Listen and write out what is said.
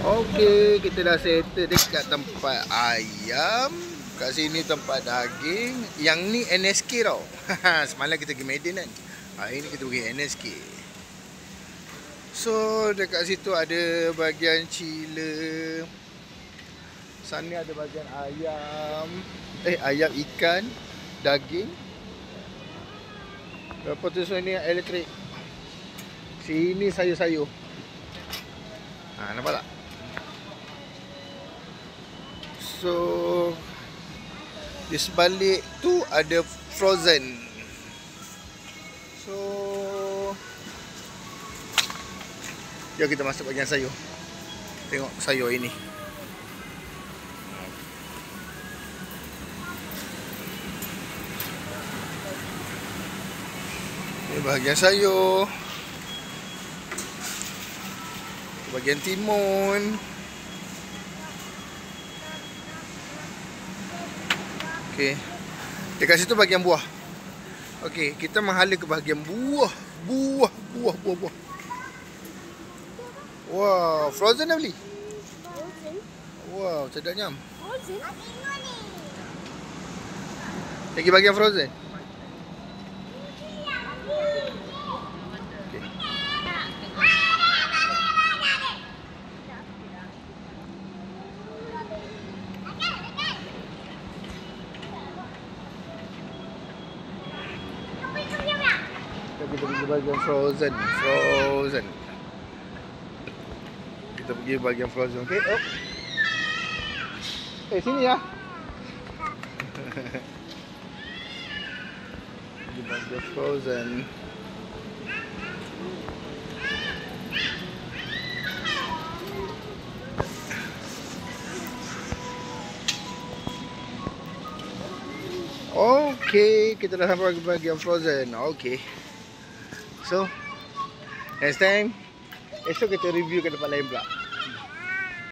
Okey, kita dah settle dekat tempat ayam. Kat sini tempat daging. Yang ni NSK tau. Semalam kita pergi Medan kan. Hari ni kita pergi NSK. So dekat situ ada bahagian chiller. Sana ada bahagian ayam. Ayam, ikan, daging. Lepas tu sini elektrik. Sini sayur-sayur. Nampak tak? So di sebalik tu ada frozen. So jom kita masuk bahagian sayur. Tengok sayur ini. Ini bahagian sayur. Bahagian timun. Okey. Dekat situ bahagian buah. Okey, kita menghala ke bahagian buah. Buah. Wow, frozen dah beli? Frozen. Wow, sedapnya. Frozen? Lagi bahagian frozen. Okey. Kita pergi bahagian frozen. Kita pergi bahagian frozen. Okey. Oh. Sini ya. Pergi bahagian frozen. Okey, kita dah sampai ke bahagian frozen. Okey. So, next time esok kita review ke tempat lain pula.